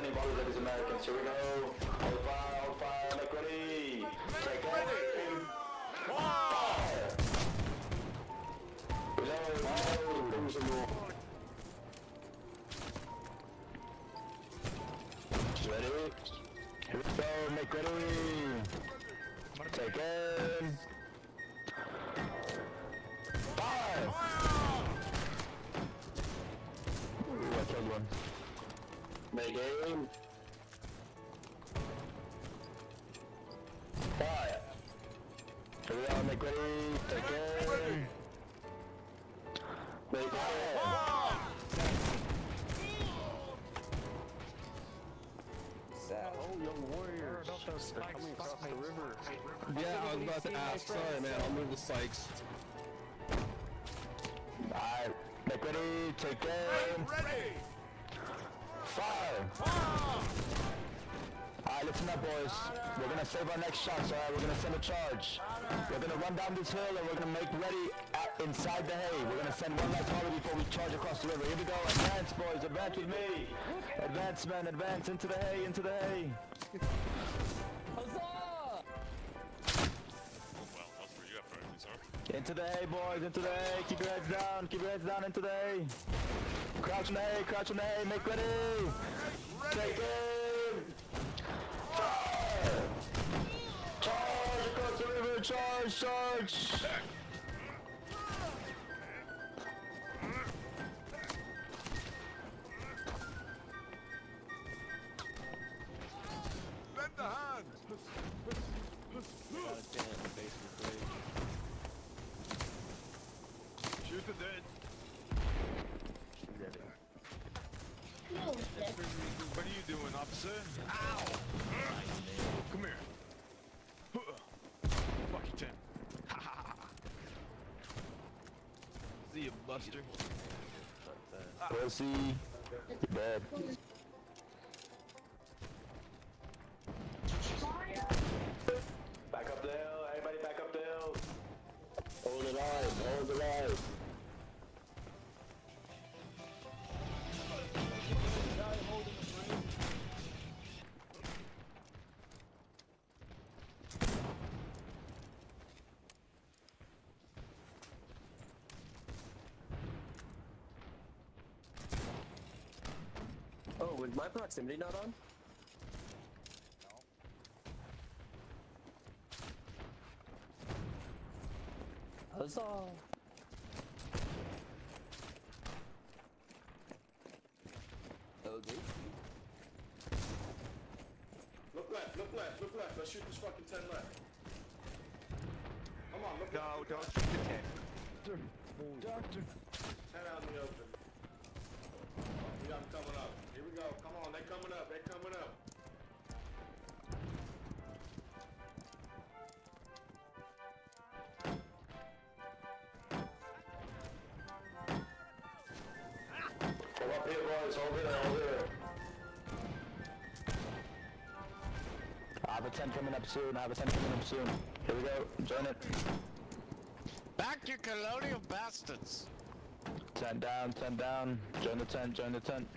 sending volleys at these Americans. Here we go. Hold fire, make ready. Take aim. Fire. Ready? Here we go, make ready. Take aim. Fire! Ooh, I killed one. Make aim. Fire! Here we go, make ready. Take aim. Make aim. Oh, young warriors. They're coming across the river. Yeah, I was about to ask. Sorry, man. I'll move the spikes. Alright, make ready, take aim. Ready! Fire! Alright, listen up, boys. We're gonna save our next shots, alright? We're gonna send a charge. We're gonna run down this hill and we're gonna make ready inside the hay. We're gonna send one last volley before we charge across the river. Here we go, advance, boys, advance with me. Advance, men, advance into the hay, into the hay. Into the hay, boys, into the hay. Keep your heads down into the hay. Crouch in the hay, crouch in the hay, make ready. Take aim. Fire. Charge across the river, charge. Lend a hand! Shoot the dead. What are you doing, officer? Ow! Come here. Fuck you, Tim. See you, Buster. Pussy. You're dead. Back up the hill. Everybody back up the hill. Hold it alive. Hold it alive. Oh, was my proximity not on? No. Huzzah! Okay. Look left. Let's shoot this fucking 10 left. Come on, look left. No, don't shoot the 10. Doctor. 10 out in the open. We got them coming up. Here we go. Come on, they coming up. Come up here, boys. Hold here. I have a 10 coming up soon. Here we go. Join it. Back, you colonial bastards! 10 down. Join the tent.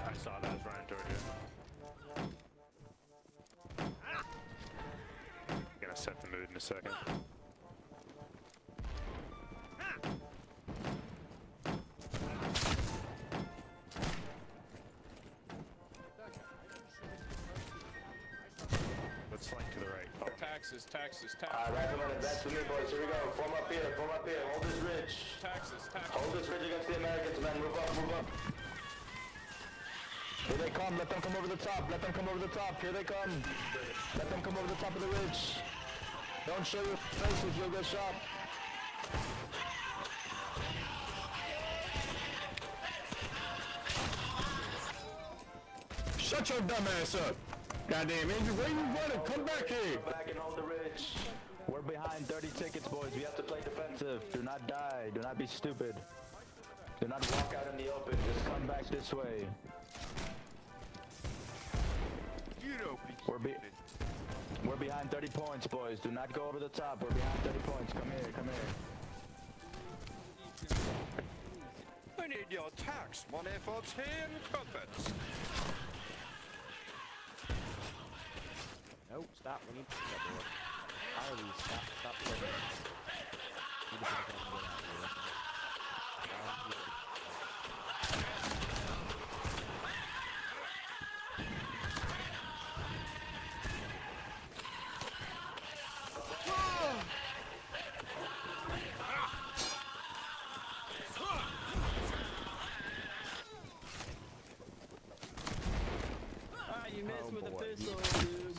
I saw that was running toward you. Gonna set the mood in a second. Let's flank to the right. Follow me. Taxes. Alright, recommend advance with me, boys. Here we go. Form up here. Hold this ridge. Taxes. Hold this ridge against the Americans, man. Move up. Here they come. Let them come over the top. Here they come. Let them come over the top of the ridge. Don't show your faces. You'll get shot. Shut your dumb ass up. Goddamn, Andrew, where you running? Come back here. Back and hold the ridge. We're We're behind 30 tickets, boys. We have to play defensive. Do not die. Do not be stupid. Do not walk out in the open. Just come back this way. You know, We're behind 30 points, boys. Do not go over the top. We're behind 30 points. Come here. Come here. I need your tax money for 10 crumpets. No, stop. We need to get that board. Harley, stop playing. We need to get out of here. You missed with the pistol, dude.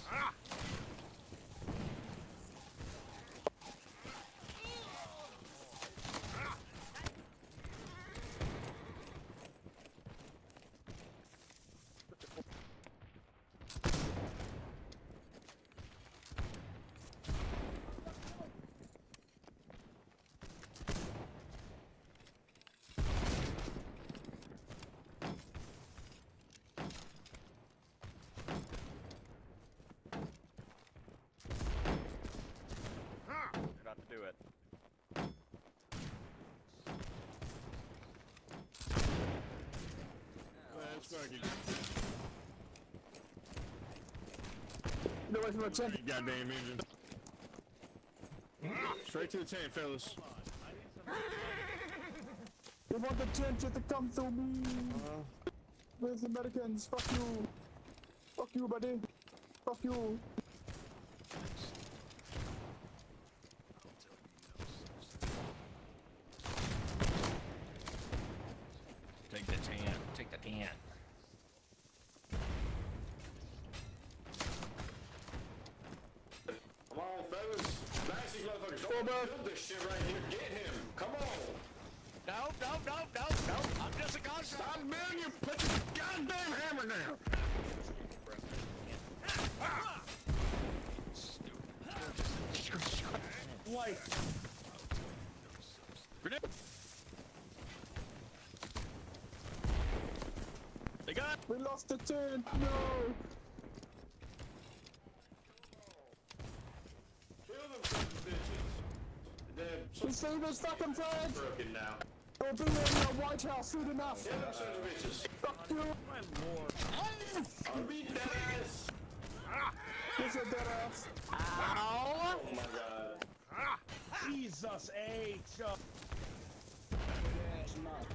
Not to do it. Let's fucking No way from a tent. goddamn engine. Straight to the tent, fellas. We want the tent to come through me. Where's the Americans? Fuck you. Fuck you, buddy. Fuck you. Take the tan. Take the tan. Come on, fellas. Nice, these motherfuckers. Don't build this shit right here. Get him. Come on. No. I'm just a contractor. Stop building your put your goddamn hammer down. White. They got. We lost the tent. No. Kill them sons of bitches. They're We saved his fucking friend. broken now. We'll be in the White House soon enough. Kill them sons of bitches. Fuck you. I'll beat that ass. He's a dead ass. Oh my god. Jesus H.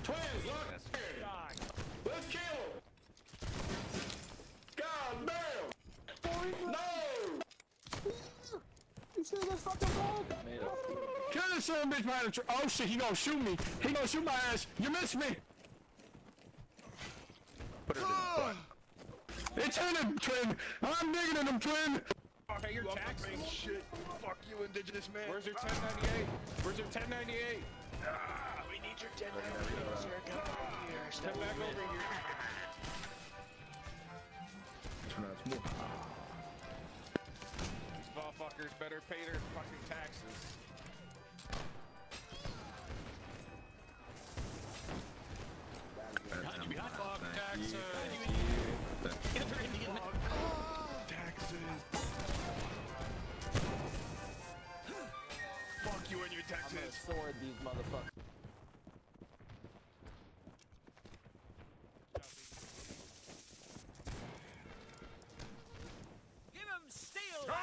Twins, look. Let's kill him. God damn. No. You see this fucking dog? Kill this son of a bitch behind the tree. Oh shit, he gonna shoot me. He gonna shoot my ass. You missed me. Put it in the butt. It's in him, twin. I'm digging in him, twin. Okay, you're taxing. shit. Fuck you, indigenous man. Where's your 1098? Where's your 1098? We need your 10 millimeters here. Come over here. Step back over here. These motherfuckers better pay their fucking taxes. Behind you, behind you. Taxes. Taxes. Fuck you and your taxes. Sword these motherfuckers. Give him steel.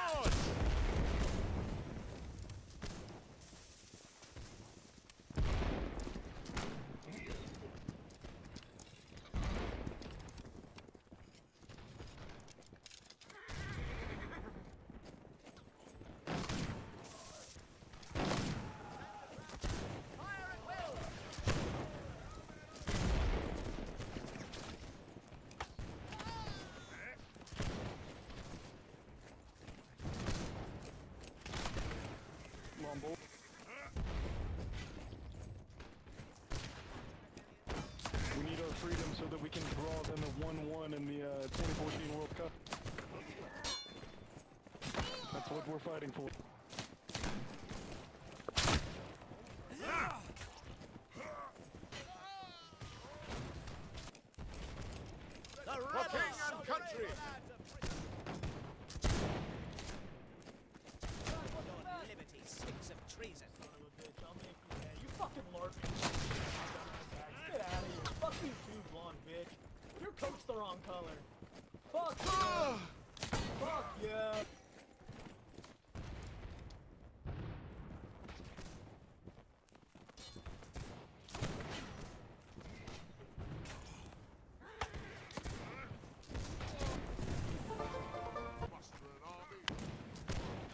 We need our freedom so that we can draw them a 1-1 in the 2014 World Cup. That's what we're fighting for. the wrong color. Fuck yeah. Fuck yeah.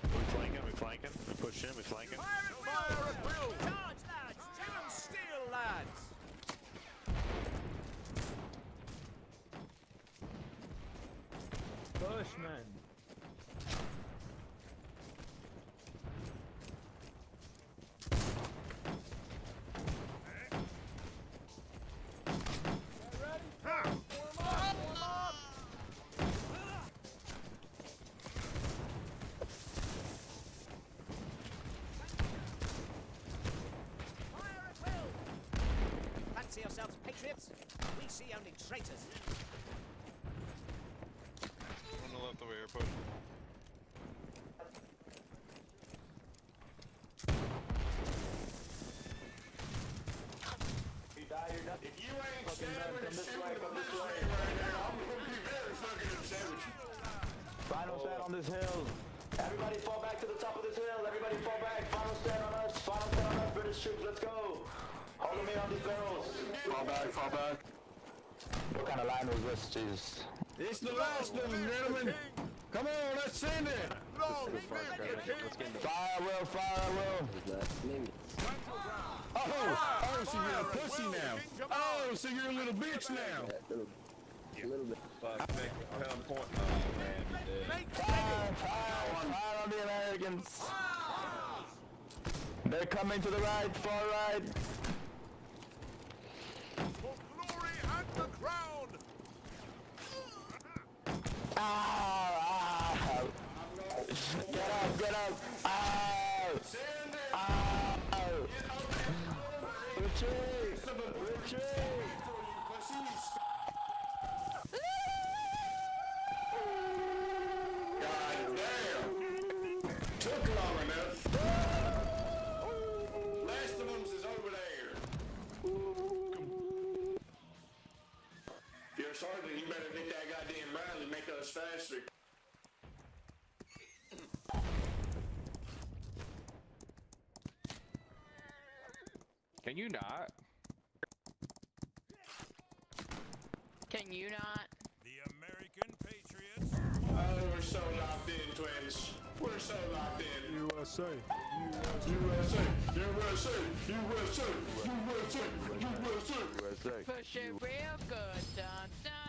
We flanking, we flanking, we push in, we flanking. Fire at will! Charge, lads! Town steel, lads! Bushman. Fancy yourselves patriots? We see only traitors. On the left over here, push. If you ain't stabbing and shooting the this way right now, I'm gonna be very fucking upset with you. Final stand on this hill. Everybody fall back to the top of this hill. Everybody fall back. Final stand on us. Final stand on us, British troops. Let's go. Hold me on these barrels. Fall back, fall back. What kind of line was this? Jesus. It's the last of them, gentlemen. Come on, let's send it. Fire will, fire will. Oh, so you're a pussy now. Oh, so you're a little bitch now. Fire, fire on the Americans. They're coming to the right, far right. For glory and the crown! Ow, ow. Get up, get up. Ow. Ow. Retreat, retreat. God damn. Took long enough. Last of them is over there. If you're a sergeant, you better get that goddamn barrel and make us faster. Can you not? Can you not? The American Patriots. Oh, we're so locked in, twins. We're so locked in. USA. USA, USA, USA, USA, USA. Push it real good, dun dun.